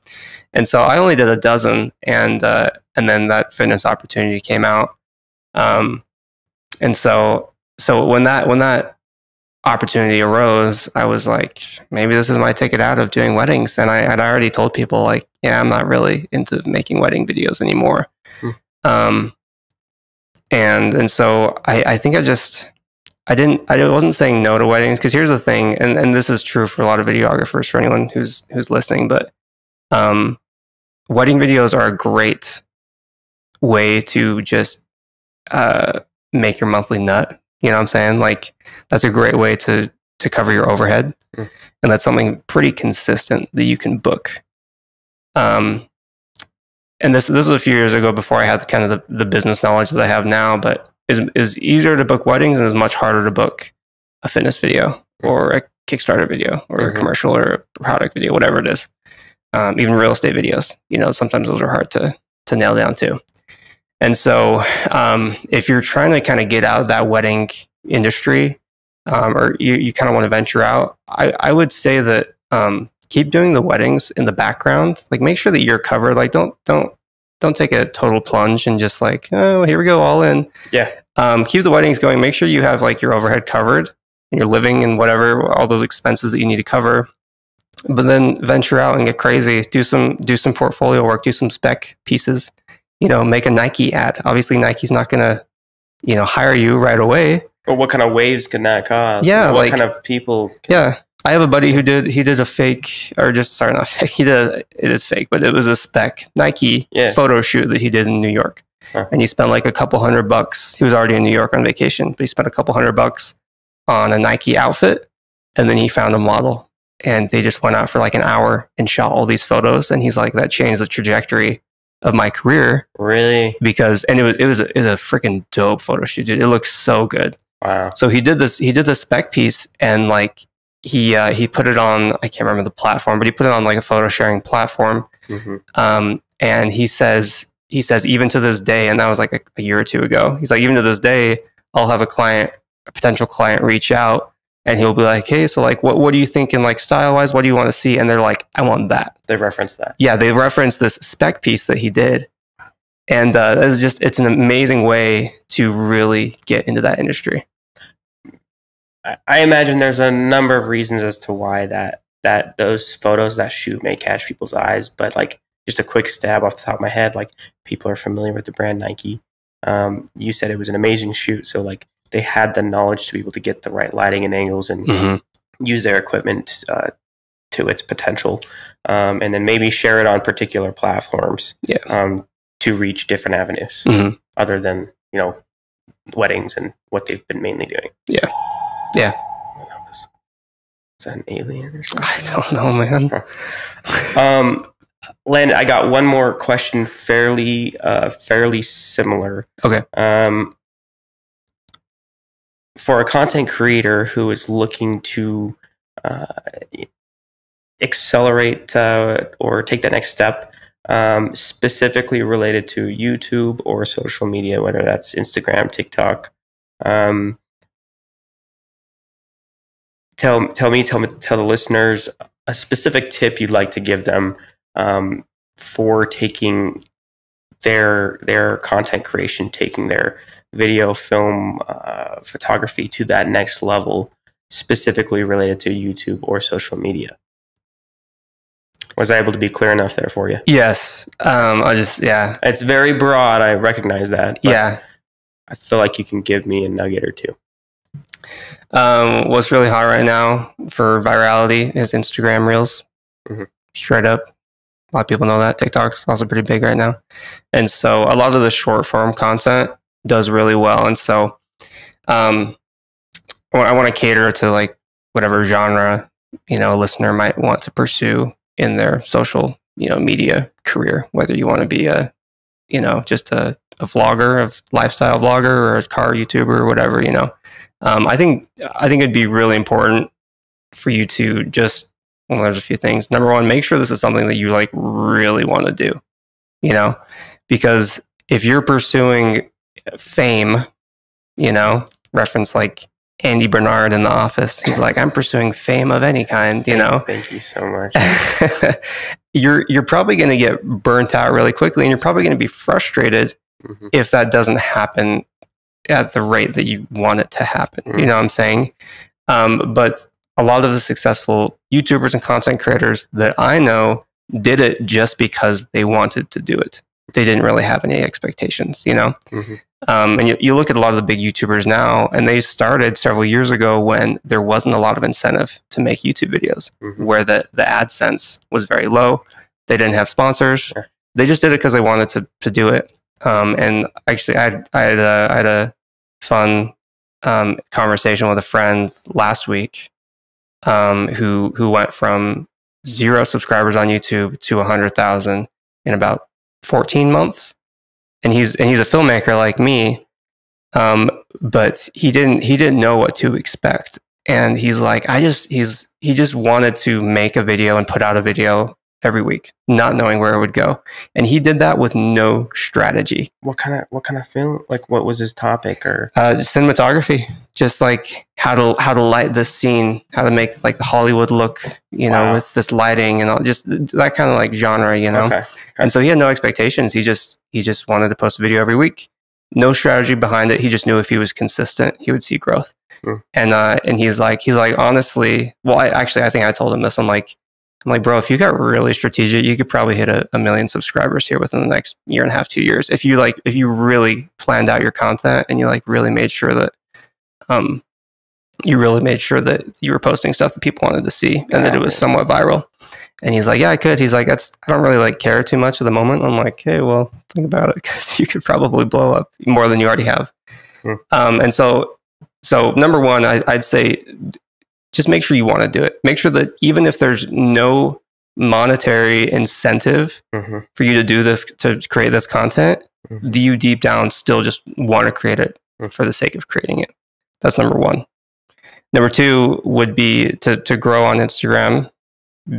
And so I only did a dozen, and then that fitness opportunity came out. And so when that opportunity arose, I was like, maybe this is my ticket out of doing weddings. And I'd already told people like, yeah, I'm not really into making wedding videos anymore. And so I think I wasn't saying no to weddings, because here's the thing, and this is true for a lot of videographers, for anyone who's listening, but wedding videos are a great way to just make your monthly nut. You know what I'm saying? Like, that's a great way to cover your overhead. And that's something pretty consistent that you can book. And this was a few years ago, before I had kind of the business knowledge that I have now, but it was easier to book weddings, and it was much harder to book a fitness video or a Kickstarter video or a commercial or a product video, whatever it is. Even real estate videos, you know, sometimes those are hard to nail down too. And so if you're trying to kind of get out of that wedding industry, or you kind of want to venture out, I would say that keep doing the weddings in the background. Like, make sure that you're covered. Like, don't take a total plunge and just like, oh, here we go, all in. Yeah. Keep the weddings going. Make sure you have like your overhead covered, and your living and whatever, all those expenses that you need to cover. But then venture out and get crazy. Do some portfolio work. Do some spec pieces. You know, make a Nike ad. Obviously, Nike's not going to, you know, hire you right away. But what kind of waves can that cause? Yeah, what kind of people? Yeah, I have a buddy who did a fake, or just, sorry, not fake. It is fake, but it was a spec Nike photo shoot that he did in New York, and he spent like a couple $100. He was already in New York on vacation, but he spent a couple $100 on a Nike outfit, and then he found a model, and they just went out for like an hour and shot all these photos, and he's like, that changed the trajectory of my career. Really? Because, and it was a freaking dope photo shoot, dude. It looks so good. Wow. So he did the spec piece, and like he put it on, I can't remember the platform, but he put it on like a photo sharing platform. And he says even to this day, and that was like a year or two ago, he's like, even to this day, I'll have a potential client reach out, and he'll be like, hey, so like, what are you thinking, like, style wise? What do you want to see? And they're like, I want that. They referenced that. Yeah, they referenced this spec piece that he did. And it's an amazing way to really get into that industry. I imagine there's a number of reasons as to why that those photos, that shoot, may catch people's eyes. But like, just a quick stab off the top of my head, like, people are familiar with the brand Nike. You said it was an amazing shoot, so like, they had the knowledge to be able to get the right lighting and angles and use their equipment to its potential, and then maybe share it on particular platforms to reach different avenues other than, you know, weddings and what they've been mainly doing. Yeah. Yeah. Is that an alien or something? I don't know, man. Landon, I got one more question, fairly similar. Okay. For a content creator who is looking to accelerate or take that next step, specifically related to YouTube or social media, whether that's Instagram, TikTok, tell the listeners a specific tip you'd like to give them for taking their content creation, taking their video, film, photography to that next level, specifically related to YouTube or social media. Was I able to be clear enough there for you? Yes. It's very broad. I recognize that. Yeah. I feel like you can give me a nugget or two. What's really hot right now for virality is Instagram Reels. Straight up. A lot of people know that. TikTok's also pretty big right now. And so a lot of the short form content does really well. And so I want to cater to like whatever genre, you know, a listener might want to pursue in their social, you know, media career, whether you want to be just a vlogger, a lifestyle vlogger, or a car YouTuber or whatever, you know. I think it'd be really important for you to just, well, there's a few things. Number one, make sure this is something that you like really want to do, you know, because if you're pursuing fame, you know, reference like Andy Bernard in The Office. He's like, I'm pursuing fame of any kind, you know? Thank you so much. You're probably going to get burnt out really quickly, and you're probably going to be frustrated if that doesn't happen at the rate that you want it to happen. You know what I'm saying? But a lot of the successful YouTubers and content creators that I know did it just because they wanted to do it. They didn't really have any expectations, you know? And you look at a lot of the big YouTubers now, and they started several years ago when there wasn't a lot of incentive to make YouTube videos, where the AdSense was very low. They didn't have sponsors. They just did it because they wanted to do it. And actually, I had a fun conversation with a friend last week who went from 0 subscribers on YouTube to 100,000 in about 14 months. And he's a filmmaker like me, but he didn't know what to expect. And he's like, he just wanted to make a video and put out a video every week, not knowing where it would go. And he did that with no strategy. What kind of film? Like, what was his topic? Or cinematography, just like how to light this scene, how to make like the Hollywood look, you know, with this lighting and all, just that kind of like genre, you know. Okay. And so he had no expectations. He just wanted to post a video every week. No strategy behind it. He just knew if he was consistent, he would see growth. And he's like, honestly, well, I think I told him this. I'm like, bro, if you got really strategic, you could probably hit a million subscribers here within the next year and a half, 2 years. If you really planned out your content and you like really made sure that, you were posting stuff that people wanted to see and that it was somewhat viral. And he's like, yeah, I could. He's like, I don't really like care too much at the moment. I'm like, hey, well, think about it, because you could probably blow up more than you already have. And so number one, I'd say, just make sure you want to do it. Make sure that even if there's no monetary incentive for you to do this, to create this content, you deep down still just want to create it for the sake of creating it. That's number one. Number two would be to grow on Instagram,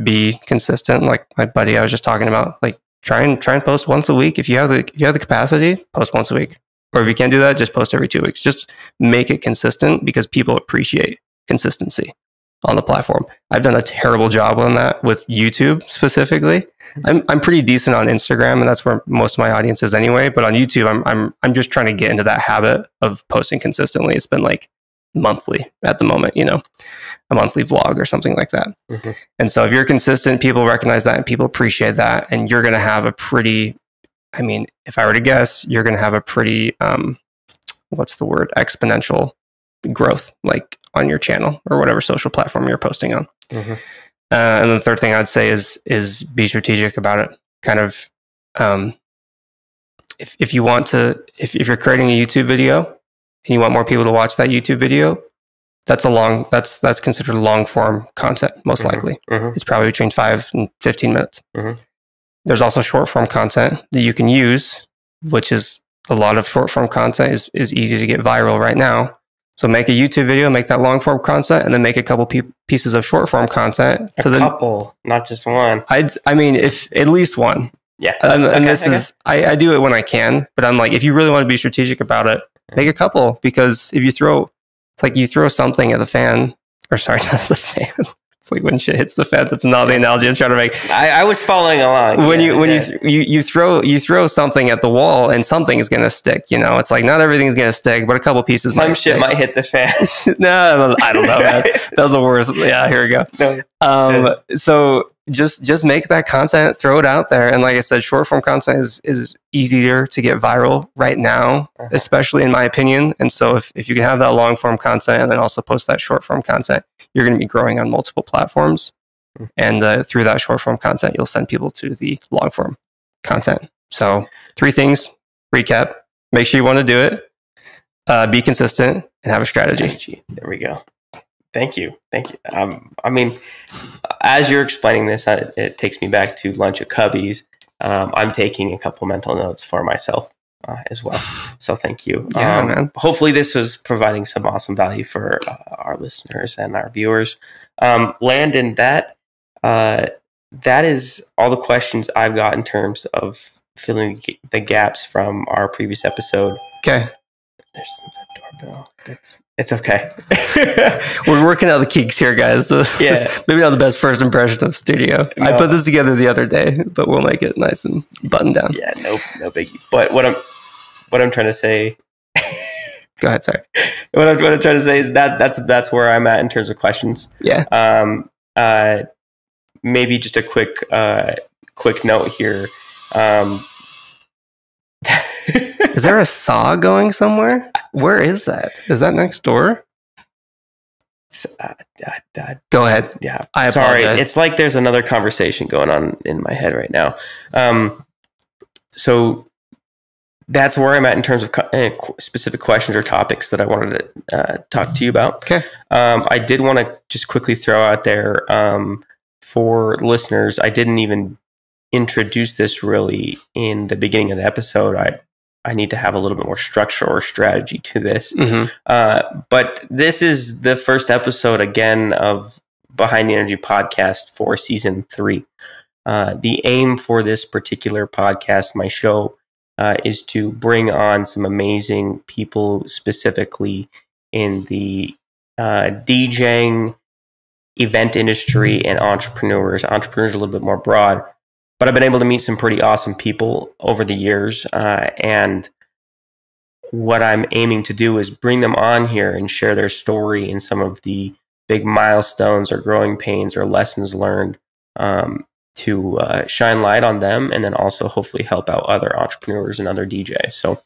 be consistent. Like my buddy I was just talking about, like try and post once a week. If you have the capacity, post once a week. Or if you can't do that, just post every 2 weeks. Just make it consistent, because people appreciate consistency on the platform. I've done a terrible job on that with YouTube specifically. I'm pretty decent on Instagram, and that's where most of my audience is anyway. But on YouTube, I'm just trying to get into that habit of posting consistently. It's been like monthly at the moment, you know, a monthly vlog or something like that. And so if you're consistent, people recognize that and people appreciate that, and you're going to have a pretty, I mean, if I were to guess, you're going to have a pretty, exponential growth, like on your channel or whatever social platform you're posting on. And then the third thing I'd say is be strategic about it. Kind of, if you want to, if you're creating a YouTube video and you want more people to watch that YouTube video, that's considered long form content, most likely. It's probably between 5 and 15 minutes. There's also short form content that you can use, which is a lot of short form content is easy to get viral right now. So make a YouTube video, make that long form content, and then make a couple pieces of short form content. Couple, not just one. I mean, if at least one. Yeah. I do it when I can, but I'm like, if you really want to be strategic about it, make a couple, because if you throw something at the fan, or sorry, not the fan. It's like when shit hits the fan. That's not the analogy I'm trying to make. I was following along. When you throw something at the wall, and something is going to stick. You know, it's like not everything's going to stick, but a couple pieces. Some shit might hit the fan. No, I don't know. Man. That was the worst. Yeah, here we go. So just make that content, throw it out there, and like I said, short form content is easier to get viral right now, especially in my opinion. And so if you can have that long form content and then also post that short form content, you're going to be growing on multiple platforms. And through that short form content, you'll send people to the long form content. So 3 things, recap, make sure you want to do it, be consistent, and have a strategy. There we go. Thank you. I mean, as you're explaining this, it takes me back to lunch at Cubby's. I'm taking a couple mental notes for myself as well. So thank you. Yeah, man. Hopefully this was providing some awesome value for our listeners and our viewers. Landon, that is all the questions I've got in terms of filling the gaps from our previous episode. Okay. There's the doorbell. no, it's okay. We're working out the kinks here, guys. Yeah. Maybe not the best first impression of STUDIIO. No. I put this together the other day, but we'll make it nice and buttoned down. Yeah, no biggie. But what I'm trying to say. Go ahead. Sorry. What I'm trying to say is that's where I'm at in terms of questions. Yeah. Maybe just a quick note here. Is there a saw going somewhere? Where is that? Is that next door? Go ahead. Yeah. I Sorry. apologize. It's like there's another conversation going on in my head right now. So that's where I'm at in terms of specific questions or topics that I wanted to talk to you about. Okay. I did want to just quickly throw out there for listeners, I didn't even introduce this really in the beginning of the episode. I need to have a little bit more structure or strategy to this. Mm-hmm. But this is the first episode again of Behind the Energy podcast for season 3. The aim for this particular podcast, my show, is to bring on some amazing people, specifically in the DJing, event industry, and entrepreneurs. Entrepreneurs are a little bit more broad. But I've been able to meet some pretty awesome people over the years. And what I'm aiming to do is bring them on here and share their story and some of the big milestones or growing pains or lessons learned to shine light on them, and then also hopefully help out other entrepreneurs and other DJs. So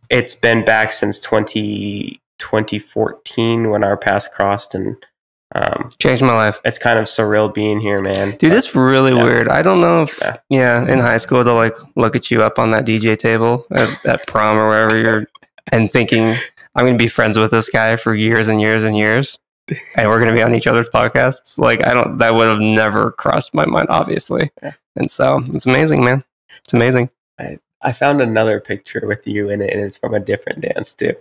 it's been back since 2014 when our paths crossed, and changed my life. It's kind of surreal being here, man. Dude, it's really weird. I don't know if, in high school, they'll like look at you up on that DJ table at prom or wherever you're and thinking, I'm going to be friends with this guy for years and years and years. And we're going to be on each other's podcasts. Like, that would have never crossed my mind, obviously. Yeah. And so it's amazing, man. It's amazing. I found another picture with you in it, and it's from a different dance too.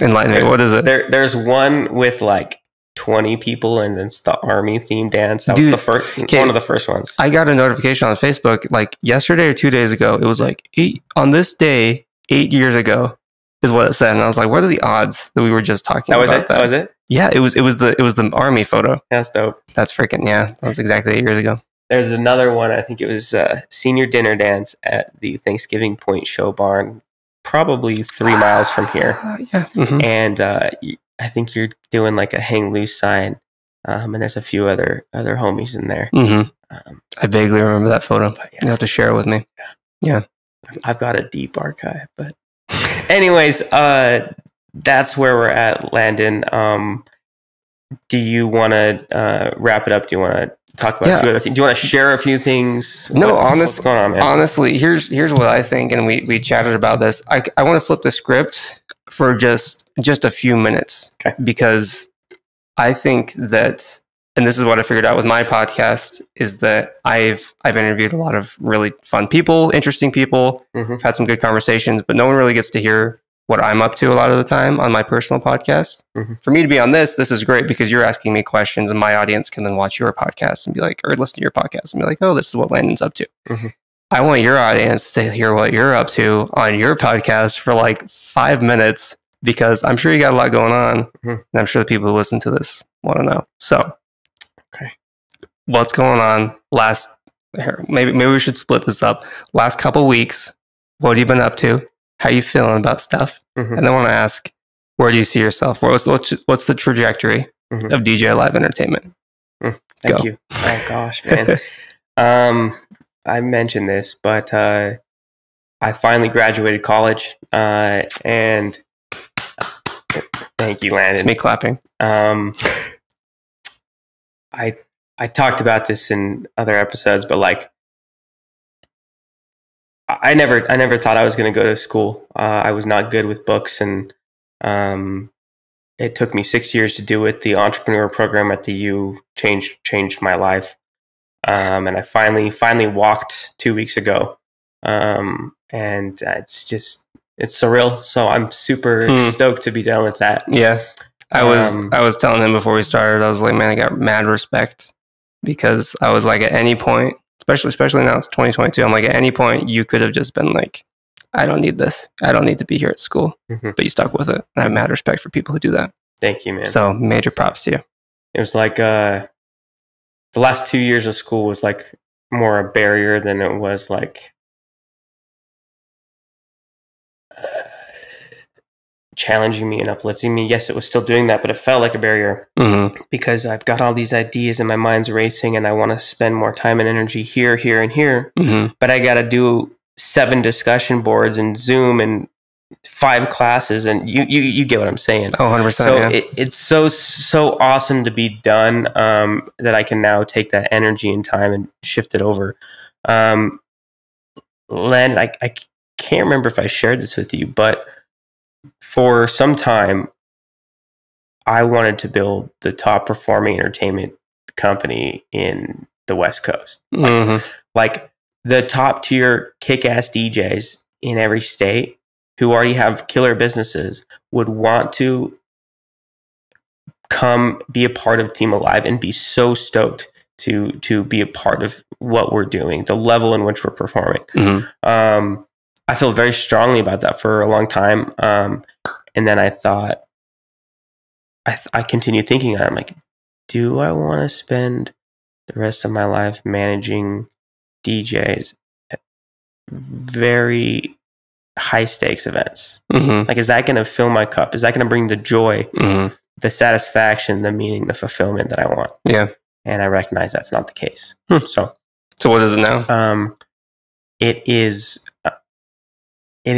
Enlighten me. What is it? There's one with like 20 people, and it's the army themed dance. That was the first, one of the first ones. I got a notification on Facebook like yesterday or 2 days ago. It was like, on this day, 8 years ago, is what it said. And I was like, what are the odds that we were just talking about that? That was it? Yeah, it was the army photo. That's dope. That's freaking, that was exactly 8 years ago. There's another one. I think it was senior dinner dance at the Thanksgiving Point Show Barn, probably 3 miles from here. Yeah. Mm-hmm. And I think you're doing like a hang loose sign. And there's a few other homies in there. Mm-hmm. I vaguely remember that photo. You have to share it with me. Yeah. I've got a deep archive, but anyways, that's where we're at, Landon. Do you want to wrap it up? Do you want to talk about a few other things? Do you want to share a few things? No, what's going on, man? Honestly, here's what I think, and we chatted about this. I want to flip the script for just a few minutes, because I think that, and this is what I figured out with my podcast, is that I've interviewed a lot of really fun people, interesting people, I've had some good conversations, but no one really gets to hear what I'm up to a lot of the time on my personal podcast. For me to be on this is great because you're asking me questions, and my audience can then watch your podcast and be like, or listen to your podcast and be like, oh, this is what Landon's up to. I want your audience to hear what you're up to on your podcast for like 5 minutes, because I'm sure you got a lot going on, and I'm sure the people who listen to this want to know. So, what's going on? Maybe we should split this up. Last couple weeks, what have you been up to? How you feeling about stuff? And then I want to ask, where do you see yourself? What's the trajectory of DJ Live Entertainment? Thank you. Oh gosh, man. I mentioned this, but I finally graduated college, and thank you, Landon. It's me clapping. I talked about this in other episodes, but like, I never thought I was going to go to school. I was not good with books, and it took me 6 years to do it. The entrepreneur program at the U changed my life, and I finally walked 2 weeks ago, and it's surreal. So I'm super stoked to be done with that. Yeah, I was telling him before we started, I was like, man, I got mad respect, because I was like, at any point, especially now it's 2022, I'm like, at any point you could have just been like, I don't need this. I don't need to be here at school. But you stuck with it. I have mad respect for people who do that. Thank you, man. So major props to you. It was like the last 2 years of school was like more a barrier than it was like challenging me and uplifting me. Yes, it was still doing that, but it felt like a barrier because I've got all these ideas and my mind's racing and I want to spend more time and energy here, here, and here. But I got to do 7 discussion boards and Zoom and 5 classes, and you get what I'm saying. 100%. So it's so awesome to be done that I can now take that energy and time and shift it over. Landon, I can't remember if I shared this with you, but for some time, I wanted to build the top performing entertainment company in the West Coast. Like the top tier kick-ass DJs in every state who already have killer businesses would want to come be a part of Team Alive and be so stoked to be a part of what we're doing, the level in which we're performing. I feel very strongly about that for a long time. And then I thought, I continued thinking, I'm like, do I want to spend the rest of my life managing DJs at very high stakes events? Like, is that going to fill my cup? Is that going to bring the joy, the satisfaction, the meaning, the fulfillment that I want? Yeah. And I recognize that's not the case. So what is it now? It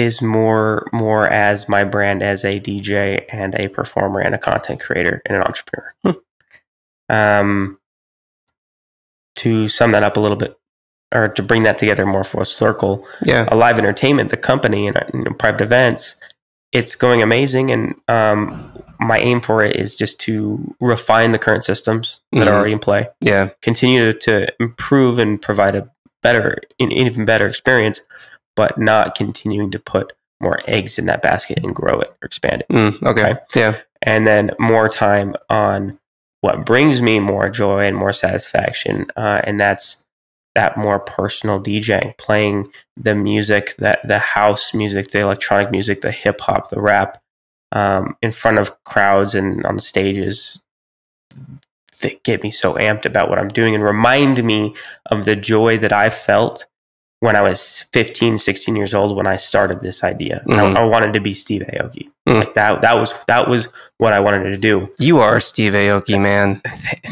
is more as my brand as a DJ and a performer and a content creator and an entrepreneur. To sum that up a little bit, or to bring that together more for a circle, Alive Entertainment, the company, and private events, it's going amazing. And my aim for it is just to refine the current systems that are already in play. Yeah, continue to improve and provide an even better experience, but not continuing to put more eggs in that basket and grow it or expand it. Okay. Yeah. And then more time on what brings me more joy and more satisfaction. And that's that more personal DJing, playing the music, the house music, the electronic music, the hip hop, the rap, in front of crowds and on stages that get me so amped about what I'm doing and remind me of the joy that I felt when I was 15, 16 years old, when I started this idea. I wanted to be Steve Aoki. Like that was what I wanted to do. You are Steve Aoki, man.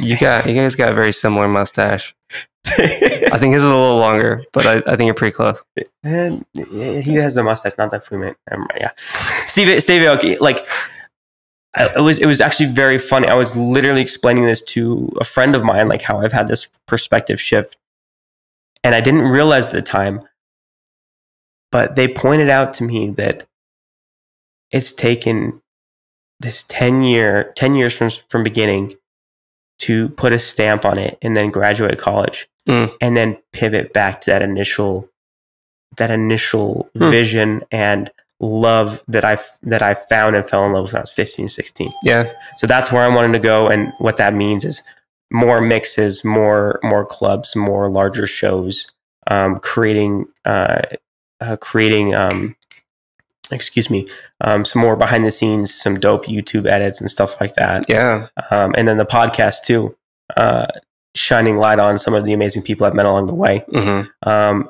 You guys got a very similar mustache. I think his is a little longer, but I think you're pretty close. And he has a mustache, not that Freeman. Yeah. Steve Aoki, like, it was actually very funny. I was literally explaining this to a friend of mine, like how I've had this perspective shift. And I didn't realize at the time, but they pointed out to me that it's taken this 10 years from beginning to put a stamp on it and then graduate college and then pivot back to that initial vision and love that I found and fell in love with when I was 15, 16. Yeah. So that's where I wanted to go. And what that means is more mixes, more clubs, more larger shows, creating some more behind the scenes, some dope YouTube edits and stuff like that. Yeah. And then the podcast too, shining light on some of the amazing people I've met along the way,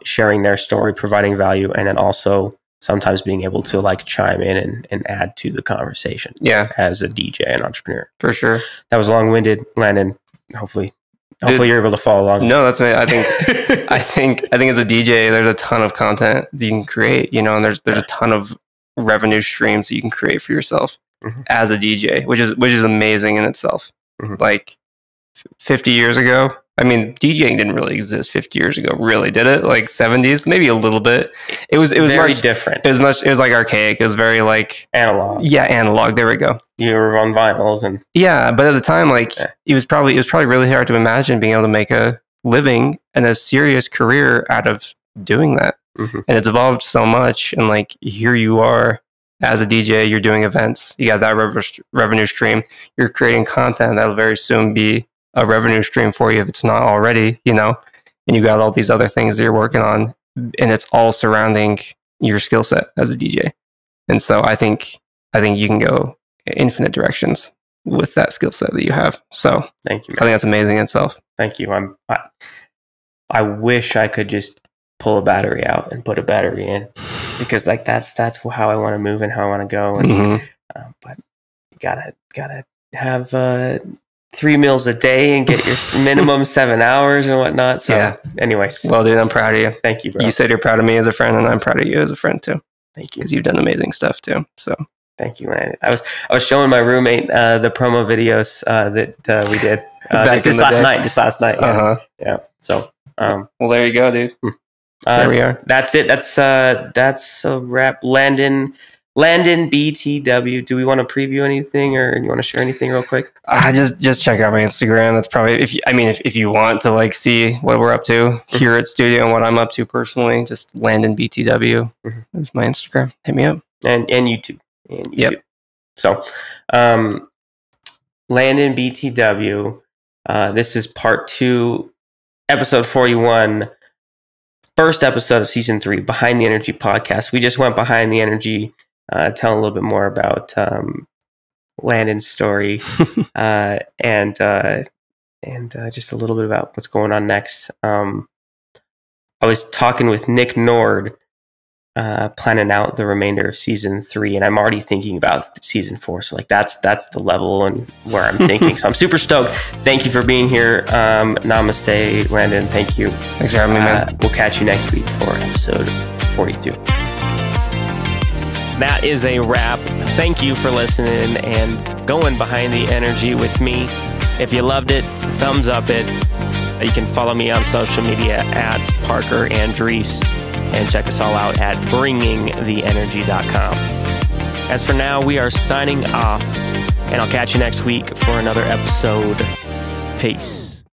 sharing their story, providing value, and then also sometimes being able to like chime in and add to the conversation. Yeah. As a DJ and entrepreneur. For sure. That was long-winded, Landon. Hopefully you're able to follow along. No, that's right. I think as a DJ, there's a ton of content that you can create, and there's a ton of revenue streams that you can create for yourself as a DJ, which is amazing in itself. Like 50 years ago, I mean, DJing didn't really exist 50 years ago, really, did it? Like 70s, maybe a little bit. It was very different. It was like archaic. It was very like analog. Yeah, analog. There we go. You were on vinyls and but at the time, like it was probably really hard to imagine being able to make a living and a serious career out of doing that. And it's evolved so much. And like here you are as a DJ, you're doing events. You got that revenue stream. You're creating content that'll very soon be a revenue stream for you if it's not already, and you got all these other things that you're working on, and it's all surrounding your skill set as a DJ. And so I think you can go infinite directions with that skill set that you have. So thank you, man. I think that's amazing in itself. Thank you. I wish I could just pull a battery out and put a battery in, because like that's how I want to move and how I want to go. And but you gotta have 3 meals a day and get your minimum 7 hours and whatnot. So anyways. Well, dude, I'm proud of you. Thank you, bro. You said you're proud of me as a friend, and I'm proud of you as a friend too. Thank you. Because you've done amazing stuff too. So thank you, man. I was showing my roommate the promo videos that we did just last night. Yeah. Yeah. So well, there you go, dude. There we are. That's it. That's a wrap. Landon BTW. Do we want to preview anything, or do you want to share anything real quick? Just check out my Instagram. That's probably if you want to like see what we're up to here at STUDIIO and what I'm up to personally, just Landon BTW is my Instagram. Hit me up. And YouTube. Yep. So, Landon BTW. This is part 2, episode 41. First episode of season 3, Behind the Energy podcast. We just went behind the energy, telling a little bit more about Landon's story and just a little bit about what's going on next. I was talking with Nick Nord, planning out the remainder of season 3, and I'm already thinking about season 4. So like that's the level and where I'm thinking. So I'm super stoked. Thank you for being here. Namaste, Landon. Thank you. Thanks for having me, man. We'll catch you next week for episode 42. That is a wrap. Thank you for listening and going behind the energy with me. If you loved it, thumbs up it. You can follow me on social media at Parker Andriese. And check us all out at bringingtheenergy.com. As for now, we are signing off, and I'll catch you next week for another episode. Peace.